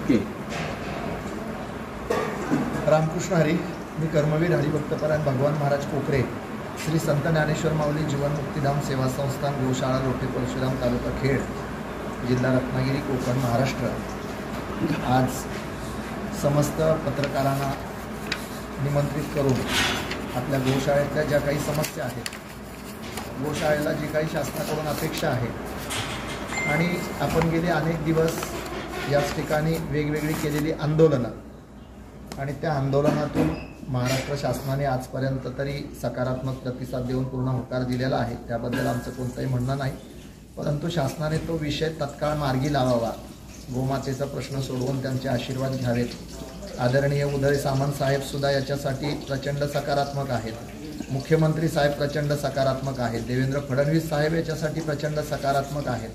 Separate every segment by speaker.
Speaker 1: Okay.
Speaker 2: Ramakrishna Hari. मी कर्मवीर हरिभक्तपरायण भगवान महाराज कोकरे, श्री संत ज्ञानेश्वर माऊली जीवन मुक्तिधाम सेवा संस्थान, गोशाळा, लोटे, परशुराम, तालुका खेड, जिल्हा रत्नागिरी, कोकण, महाराष्ट्र. आज समस्त पत्रकारांना निमंत्रित करून आपल्या गोशाळेतल्या ज्या काही समस्या आहेत, गोशाळेला जी काही शासनाकडून अपेक्षा आहे, आणि आपण गेले अनेक दिवस याच ठिकाणी वेगवेगळी केलेली आंदोलनं आणि त्या आंदोलनातून महाराष्ट्र शासनाने आजपर्यंत तरी सकारात्मक प्रतिसाद देऊन पूर्ण होकार दिलेला आहे. त्याबद्दल आमचं कोणतंही म्हणणं नाही, परंतु शासनाने तो विषय तत्काळ मार्गी लावावा, गोमातेचा प्रश्न सोडवून त्यांचे आशीर्वाद घ्यावेत. आदरणीय उदय सामंत साहेबसुद्धा याच्यासाठी प्रचंड सकारात्मक आहेत. मुख्यमंत्री साहेब प्रचंड सकारात्मक आहेत. देवेंद्र फडणवीस साहेब याच्यासाठी प्रचंड सकारात्मक आहेत.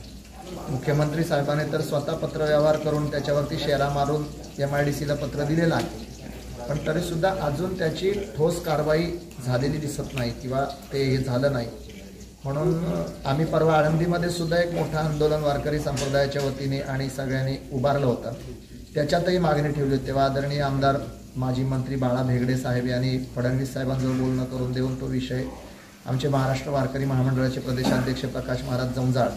Speaker 2: मुख्यमंत्री साहेबांनी तर स्वतः पत्रव्यवहार करून त्याच्यावरती शेरा मारून MIDCला पत्र दिलेलं आहे, पण तरीसुद्धा अजून त्याची ठोस कारवाई झालेली दिसत नाही किंवा ते हे झालं नाही. म्हणून आम्ही परवा आळंदीमध्ये सुद्धा एक मोठं आंदोलन वारकरी संप्रदायाच्या वतीने आणि सगळ्यांनी उभारलं होतं. त्याच्यातही मागणी ठेवली होती. तेव्हा आदरणीय आमदार माजी मंत्री बाळा भेगडे साहेब यांनी फडणवीस साहेबांजवळ बोलणं करून देऊन तो विषय आमचे महाराष्ट्र वारकरी महामंडळाचे प्रदेशाध्यक्ष प्रकाश महाराज जमजाळ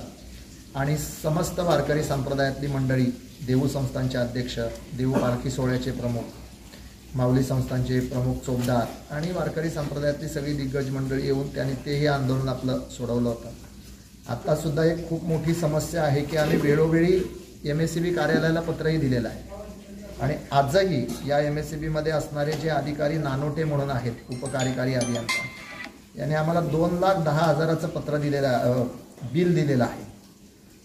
Speaker 2: आणि समस्त वारकरी संप्रदायातली मंडळी, देऊ संस्थांचे अध्यक्ष, देऊ पालखी सोहळ्याचे प्रमुख, माऊली संस्थांचे प्रमुख चोपदार आणि वारकरी संप्रदायातली सगळी दिग्गज मंडळी येऊन त्यांनी तेही आंदोलन आपलं सोडवलं होतं. आत्तासुद्धा एक खूप मोठी समस्या आहे की आम्ही वेळोवेळी MSCB कार्यालयाला पत्रही दिलेलं आहे आणि आजही या MSCBमध्ये असणारे जे अधिकारी नानोटे म्हणून आहेत, उपकार्यकारी अभियंता, यांनी आम्हाला 2,10,000चं पत्र दिलेलं, बिल दिलेलं आहे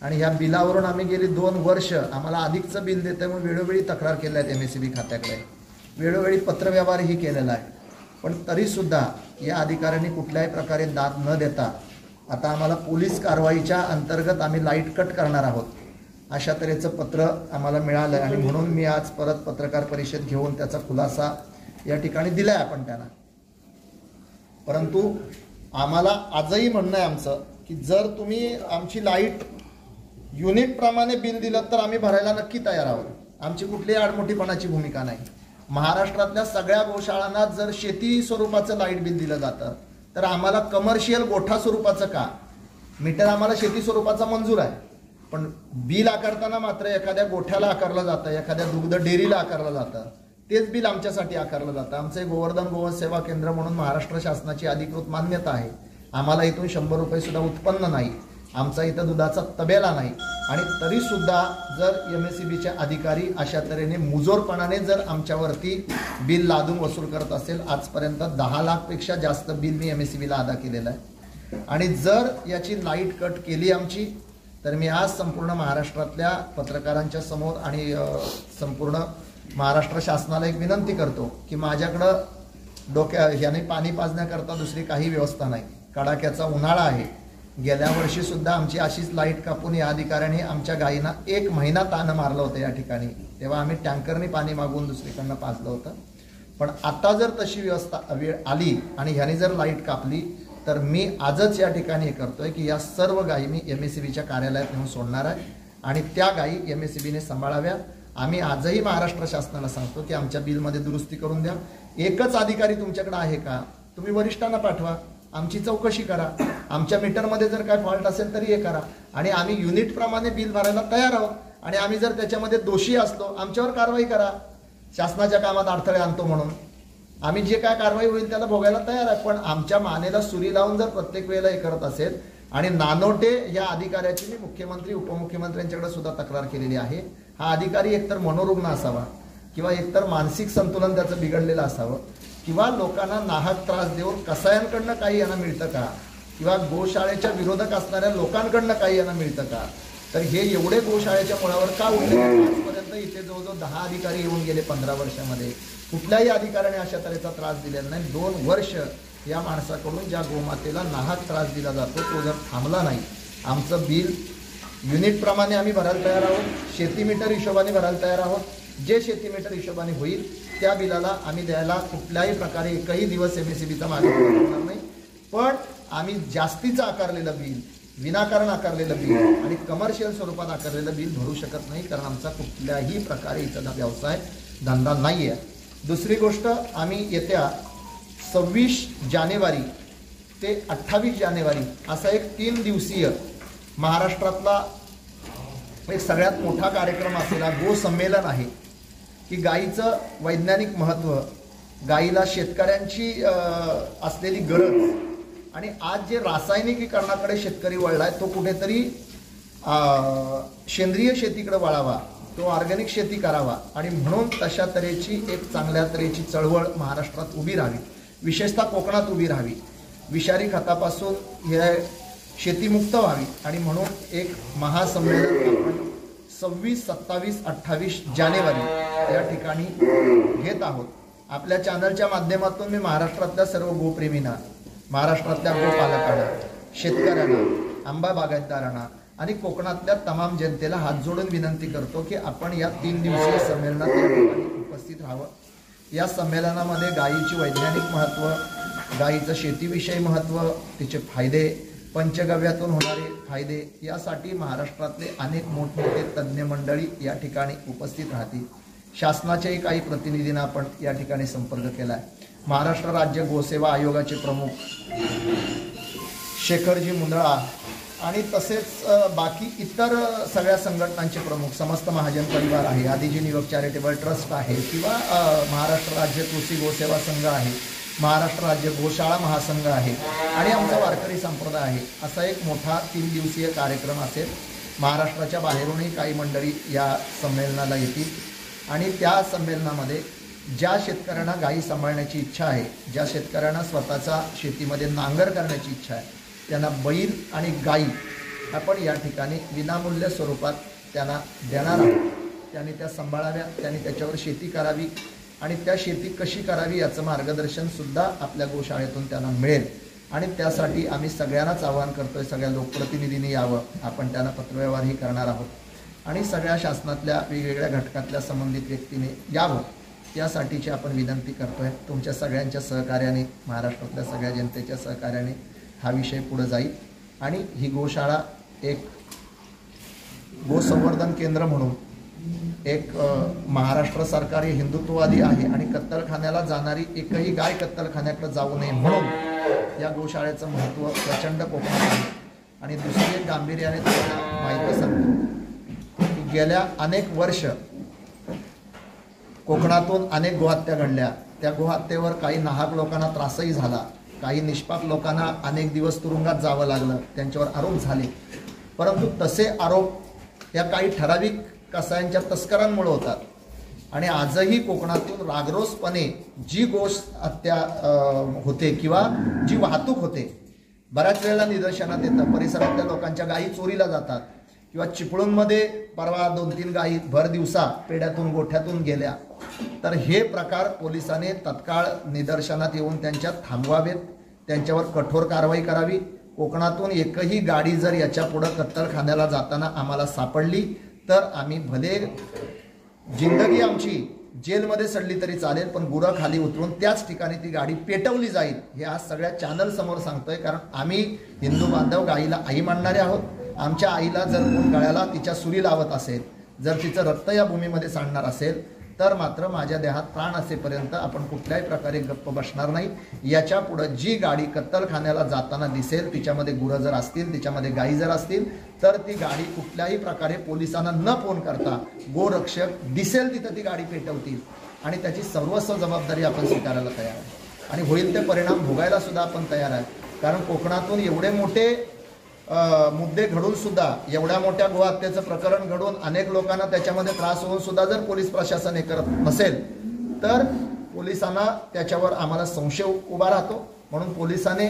Speaker 2: आणि ह्या बिलावरून आम्ही गेली 2 वर्ष आम्हाला अधिकचं बिल देत आहे म्हणून वेळोवेळी तक्रार केल्या आहेत MSCB खात्याकडे, वेळोवेळी पत्रव्यवहारही केलेला आहे. पण तरीसुद्धा या अधिकाऱ्यांनी कुठल्याही प्रकारे दाद न देता आता आम्हाला पोलीस कारवाईच्या अंतर्गत आम्ही लाईट कट करणार आहोत अशा तऱ्हेचं पत्र आम्हाला मिळालं आहे आणि म्हणून मी आज परत पत्रकार परिषद घेऊन त्याचा खुलासा या ठिकाणी दिला आहे आपण त्यांना. परंतु आम्हाला आजही म्हणणं आहे आमचं की जर तुम्ही आमची लाईट युनिटप्रमाणे बिल दिलं तर आम्ही भरायला नक्की तयार आहोत. आमची कुठलीही आडमोठीपणाची भूमिका नाही. महाराष्ट्रातल्या सगळ्या गोशाळांना जर शेती स्वरूपाचं लाईट बिल दिलं जातं तर आम्हाला कमर्शियल गोठा स्वरूपाचं का? मीटर आम्हाला शेती स्वरूपाचा मंजूर आहे, पण बिल आकारताना मात्र एखाद्या गोठ्याला आकारलं जातं, एखाद्या दुग्ध डेअरीला आकारलं जातं, तेच बिल आमच्यासाठी आकारलं जातं. आमचे गोवर्धन गोवंश सेवा केंद्र म्हणून महाराष्ट्र शासनाची अधिकृत मान्यता आहे. आम्हाला इथून 100 रुपये सुद्धा उत्पन्न नाही. आमचा इथं दुधाचा तबेला नाही आणि तरीसुद्धा जर MSCBचे अधिकारी अशा तऱ्हेने मुजोरपणाने जर आमच्यावरती बिल लादून वसूल करत असेल, आजपर्यंत 10 लाखपेक्षा जास्त बिल मी MSCBला अदा केलेलं आहे. आणि जर याची लाईट कट केली आमची तर मी आज संपूर्ण महाराष्ट्रातल्या पत्रकारांच्या समोर आणि संपूर्ण महाराष्ट्र शासनाला एक विनंती करतो की माझ्याकडं याने पाणी पाजण्याकरता दुसरी काही व्यवस्था नाही. कडाक्याचा उन्हाळा आहे. गेल्या वर्षी सुद्धा आमची अशीच लाईट कापून या अधिकाऱ्यांनी आमच्या गायींना 1 महिना ताण मारलं होतं या ठिकाणी. तेव्हा आम्ही टँकरने पाणी मागून दुसरीकडनं पाजलं होतं. पण आता जर तशी व्यवस्था वेळ आली आणि ह्याने जर लाईट कापली तर मी आजच या ठिकाणी हे करतोय की या सर्व गायी मी MSCBच्या कार्यालयात नेऊन सोडणार आहे आणि त्या गायी MSCBने सांभाळाव्या. आम्ही आजही महाराष्ट्र शासनाला सांगतो की आमच्या बिलमध्ये दुरुस्ती करून द्या. एकच अधिकारी तुमच्याकडे आहे का? तुम्ही वरिष्ठांना पाठवा, आमची चौकशी करा. आमच्या मीटरमध्ये जर काय फॉल्ट असेल तरी हे करा आणि आम्ही युनिटप्रमाणे बिल भरायला तयार आहोत. आणि आम्ही जर त्याच्यामध्ये दोषी असलो आमच्यावर कारवाई करा. शासनाच्या कामात अडथळे आणतो म्हणून आम्ही जे काय कारवाई होईल त्याला भोगायला तयार आहे. पण आमच्या मानेला सुरी लावून जर प्रत्येक वेळेला हे करत असेल आणि नानोटे या अधिकाऱ्याची मी मुख्यमंत्री उपमुख्यमंत्र्यांच्याकडे सुद्धा तक्रार केलेली आहे. हा अधिकारी एकतर मनोरुग्ण असावा किंवा एकतर मानसिक संतुलन त्याचं बिघडलेलं असावं किंवा लोकांना नाहक त्रास देऊन कसायांकडनं काही यांना मिळतं का किंवा गोशाळेच्या विरोधक असणाऱ्या लोकांकडनं काही यांना मिळतं का? तर हे एवढे गोशाळेच्या मुळावर का उठले? आजपर्यंत इथे जवळजवळ 10 अधिकारी येऊन गेले 15 वर्षामध्ये. कुठल्याही अधिकाऱ्याने अशा तऱ्हेचा त्रास दिलेला नाही. 2 वर्ष या माणसाकडून ज्या गोमातेला नाहक त्रास दिला जातो तो जर थांबला नाही, आमचं बिल युनिटप्रमाणे आम्ही भरायला तयार आहोत. शेती मीटर हिशोबाने भरायला तयार आहोत. जे शेती मीटर हिशोबाने होईल त्या बिलाला आम्ही द्यायला कुठल्याही प्रकारे एकही दिवस MSCBचा मागे होणार नाही. पण आम्ही जास्तीचं आकारलेलं बिल विनाकारण आकारलेलं बिल आणि कमर्शियल स्वरूपात आकारलेलं बिल भरू शकत नाही, कारण आमचा कुठल्याही प्रकारे इथला व्यवसाय धंदा नाही आहे. दुसरी गोष्ट, आम्ही येत्या 26 जानेवारी ते 28 जानेवारी असा एक 3 दिवसीय महाराष्ट्रातला एक सगळ्यात मोठा कार्यक्रम असलेला गो संमेलन आहे की गाईचं वैज्ञानिक महत्त्व, गाईला शेतकऱ्यांची असलेली गरज आणि आज जे रासायनिकीकरणाकडे शेतकरी वळलाय तो कुठेतरी सेंद्रिय शेतीकडे वळावा, तो ऑर्गॅनिक शेती करावा आणि म्हणून तशा तऱ्हेची एक चांगल्या तऱ्हेची चळवळ महाराष्ट्रात उभी राहावी, विशेषतः कोकणात उभी राहावी, विषारी खतापासून हे शेतीमुक्त व्हावी आणि म्हणून एक महासंमेलन आपण 26, 27, 28 जानेवारी या ठिकाणी घेत आहोत. आपल्या चॅनलच्या माध्यमातून मी महाराष्ट्रातल्या सर्व गोप्रेमींना, महाराष्ट्रातल्या गोपालकांना, शेतकऱ्यांना, आंबा बागायतदारांना आणि कोकणातल्या तमाम जनतेला हात जोडून विनंती करतो की आपण या 3 दिवसीय संमेलनात या ठिकाणी उपस्थित राहावं. या संमेलनामध्ये गायीची वैज्ञानिक महत्त्व, गायीचं शेतीविषयी महत्त्व, तिचे फायदे, पंचगव्यातून होणारे फायदे यासाठी महाराष्ट्रातले अनेक मोठमोठे तज्ज्ञ मंडळी या ठिकाणी उपस्थित राहतील. शासनाच्याही काही प्रतिनिधींना आपण या ठिकाणी संपर्क केला आहे. महाराष्ट्र राज्य गोसेवा आयोगाचे प्रमुख शेखरजी मुंदळा आणि तसेच बाकी इतर सगळ्या संघटनांचे प्रमुख, समस्त महाजन परिवार आहे, आदिजी युवक चॅरिटेबल ट्रस्ट आहे किंवा महाराष्ट्र राज्य कृषी गोसेवा संघ आहे, महाराष्ट्र राज्य गोशाळा महासंघ आहे आणि आमचा वारकरी संप्रदाय आहे, असा एक मोठा 3 दिवसीय कार्यक्रम असेल. महाराष्ट्राच्या बाहेरूनही काही मंडळी या संमेलनाला येतील आणि त्या संमेलनामध्ये ज्या शेतकऱ्यांना गायी सांभाळण्याची इच्छा आहे, ज्या शेतकऱ्यांना स्वतःचा शेतीमध्ये नांगर करण्याची इच्छा आहे, त्यांना बैल आणि गायी आपण या ठिकाणी विनामूल्य स्वरूपात त्यांना देणार आहोत. त्यांनी त्या सांभाळाव्या, त्यांनी त्याच्यावर शेती करावी आणि त्या शेती कशी करावी याचं मार्गदर्शनसुद्धा आपल्या गोशाळेतून त्यांना मिळेल आणि त्यासाठी आम्ही सगळ्यांनाच आवाहन करतोय, सगळ्या लोकप्रतिनिधींनी यावं. आपण त्यांना पत्रव्यवहारही करणार आहोत आणि सगळ्या शासनातल्या वेगवेगळ्या घटकातल्या संबंधित व्यक्तीने यावं यासाठीची आपण विनंती करतोय. तुमच्या सगळ्यांच्या सहकार्याने, महाराष्ट्रातल्या सगळ्या जनतेच्या सहकार्याने हा विषय पुढे जाईल आणि ही गोशाळा एक गोसंवर्धन केंद्र म्हणून एक महाराष्ट्र सरकार हे हिंदुत्ववादी आहे आणि कत्तलखान्याला जाणारी एकही गाय कत्तलखान्याकडे जाऊ नये म्हणून या गोशाळेचं महत्त्व प्रचंड कोकणात आहे. आणि दुसरी एक गांभीर्याने तुम्हाला माहिती सांगतो की गेल्या अनेक वर्ष कोकणातून अनेक गोहत्या घडल्या. त्या गोहत्येवर काही नाहक लोकांना त्रासही झाला, काही निष्पाप लोकांना अनेक दिवस तुरुंगात जावं लागलं, त्यांच्यावर आरोप झाले. परंतु तसे आरोप या काही ठराविक कसायांच्या तस्करांमुळे होतात आणि आजही कोकणातून रागरोसपणे जी गोष्ट हत्या होते किंवा जी वाहतूक होते, बऱ्याच वेळेला निदर्शनात येतं परिसरातल्या लोकांच्या गायी चोरीला जातात किंवा चिपळूणमध्ये परवा 2-3 गायी भर दिवसा पेड्यातून गोठ्यातून गेल्या. तर हे प्रकार पोलिसांनी तत्काळ निदर्शनात येऊन त्यांच्या थांबवावेत, त्यांच्यावर कठोर कारवाई करावी. कोकणातून एकही गाडी जर याच्या पुढं कत्तलखान्याला जाताना आम्हाला सापडली तर आम्ही भले जिंदगी आमची जेलमध्ये सडली तरी चालेल, पण गुरं खाली उतरून त्याच ठिकाणी ती गाडी पेटवली जाईल हे आज सगळ्या चॅनल समोर सांगतोय. कारण आम्ही हिंदू बांधव गाईला आई मानणारे आहोत. आमच्या आईला जर कोण गळ्याला तिच्या सुरी लावत असेल, जर तिचं रक्त या भूमीमध्ये सांडणार असेल तर मात्र माझ्या देहात प्राण असेपर्यंत आपण कुठल्याही प्रकारे गप्प बसणार नाही. याच्या पुढे जी गाडी कत्तलखान्याला जाताना दिसेल, तिच्यामध्ये गुरं जर असतील, तिच्यामध्ये गायी जर असतील तर ती गाडी कुठल्याही प्रकारे पोलिसांना न फोन करता गोरक्षक दिसेल तिथं ती गाडी पेटवतील आणि त्याची सर्वस्व जबाबदारी आपण स्वीकारायला तयार आहे आणि होईल ते परिणाम भोगायला सुद्धा आपण तयार आहे. कारण कोकणातून एवढे मोठे मुद्दे घडून सुद्धा, एवढ्या मोठ्या गोहत्येचं प्रकरण घडून अनेक लोकांना त्याच्यामध्ये त्रास होऊन सुद्धा जर पोलीस प्रशासन हे करत नसेल तर पोलिसांना त्याच्यावर आम्हाला संशय उभा राहतो. म्हणून पोलिसांनी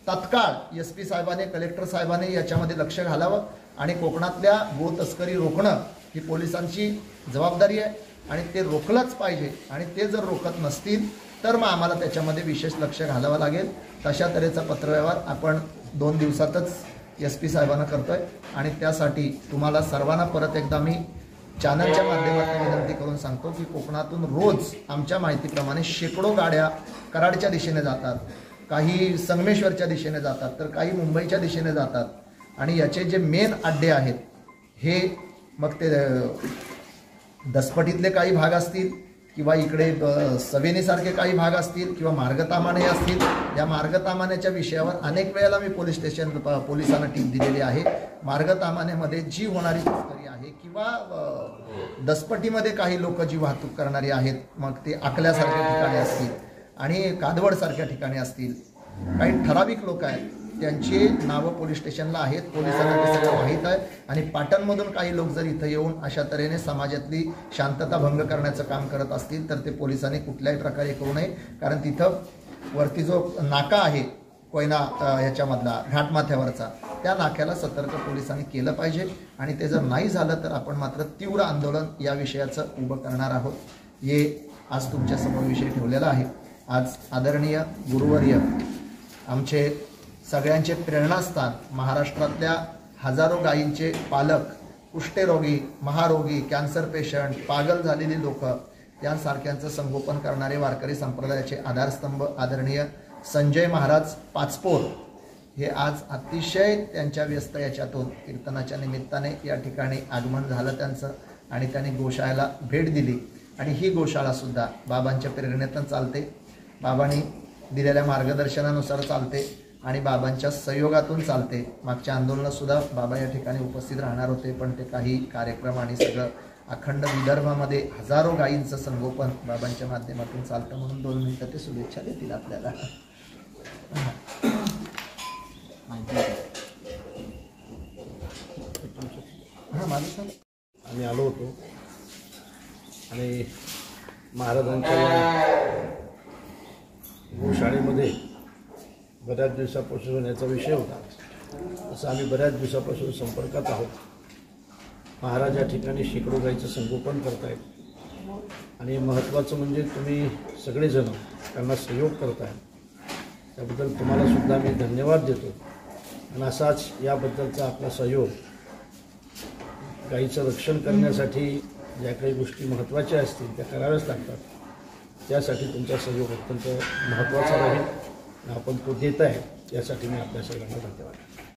Speaker 2: तत्काळ SP साहेबांनी, कलेक्टर साहेबांनी याच्यामध्ये लक्ष घालावं आणि कोकणातल्या गो तस्करी रोखणं ही पोलिसांची जबाबदारी आहे आणि ते रोखलंच पाहिजे. आणि ते जर रोखत नसतील तर मग आम्हाला त्याच्यामध्ये विशेष लक्ष घालावं लागेल. तशा तऱ्हेचा पत्रव्यवहार आपण 2 दिवसातच SP साहेबांना करतोय आणि त्यासाठी तुम्हाला सर्वांना परत एकदा मी चॅनलच्या माध्यमातून विनंती करून सांगतो की कोकणातून रोज आमच्या माहितीप्रमाणे शेकडो गाड्या कराडच्या दिशेने जातात, काही संगमेश्वरच्या दिशेने जातात, तर काही मुंबईच्या दिशेने जातात आणि याचे जे मेन अड्डे आहेत हे मग ते दसपटीतले काही भाग असतील किंवा इकडे सवेनीसारखे काही भाग असतील किंवा मार्गतामाने असतील. या मार्गतामान्याच्या विषयावर अनेक वेळेला मी पोलिसांना टीप दिलेली आहे. मार्गतामान्यामध्ये जी होणारी तस्करी आहे किंवा दसपटीमध्ये काही लोक जी वाहतूक करणारी आहेत, मग ते अकल्यासारख्या ठिकाणी असतील आणि कादवडसारख्या ठिकाणी असतील, काही ठराविक लोक आहेत त्यांची नावं पोलीस स्टेशनला आहेत. पोलिसांना ते सगळं माहीत आहे आणि पाटणमधून काही लोक जर इथं येऊन अशा तऱ्हेने समाजातली शांतता भंग करण्याचं काम करत असतील तर ते पोलिसांनी कुठल्याही प्रकारे करू नये. कारण तिथं वरती जो नाका आहे कोयना ह्याच्यामधला घाटमाथ्यावरचा, त्या नाक्याला सतर्क पोलिसांनी केलं पाहिजे आणि ते जर नाही झालं तर आपण मात्र तीव्र आंदोलन या विषयाचं उभं करणार आहोत. हे आज तुमच्यासमोर विषय ठेवलेला आहे. आज आदरणीय गुरुवर्य आमचे सगळ्यांचे प्रेरणास्थान, महाराष्ट्रातल्या हजारो गायींचे पालक, कुष्ठरोगी, महारोगी, कॅन्सर पेशंट, पागल झालेली लोक यांसारख्यांचं संगोपन करणारे वारकरी संप्रदायाचे आधारस्तंभ आदरणीय संजय महाराज पाचपोर हे आज अतिशय त्यांच्या व्यस्त याच्यातून कीर्तनाच्या निमित्ताने या ठिकाणी आगमन झालं त्यांचं आणि त्यांनी गोशाळेला भेट दिली. आणि ही गोशाळासुद्धा बाबांच्या प्रेरणेतून चालते, बाबांनी दिलेल्या मार्गदर्शनानुसार चालते आणि बाबांच्या सहयोगातून चालते. मागच्या आंदोलनातसुद्धा बाबा या ठिकाणी उपस्थित राहणार होते, पण ते काही कार्यक्रम आणि सगळं अखंड विदर्भामध्ये हजारो गायींचं संगोपन बाबांच्या माध्यमातून चालतं. म्हणून 2 मिनिटं ते शुभेच्छा देतील आपल्याला. हां, माझं सांग.
Speaker 1: आम्ही आलो होतो आणि महाराजांच्या गोशाळेमध्ये बऱ्याच दिवसापासून याचा विषय होता. असं आम्ही बऱ्याच दिवसापासून संपर्कात आहोत. महाराज या ठिकाणी शेकडो गाईचं संगोपन करतायत आणि महत्त्वाचं म्हणजे तुम्ही सगळेजण त्यांना सहयोग करताय, त्याबद्दल तुम्हाला सुद्धा मी धन्यवाद देतो. आणि असाच याबद्दलचा आपला सहयोग गाईचं रक्षण करण्यासाठी ज्या काही गोष्टी महत्त्वाच्या असतील त्या कराव्याच लागतात. त्यासाठी तुमचा सहयोग अत्यंत महत्त्वाचा राहील. आपण तो देत आहे यासाठी मी आपल्या सगळ्यांना धन्यवाद.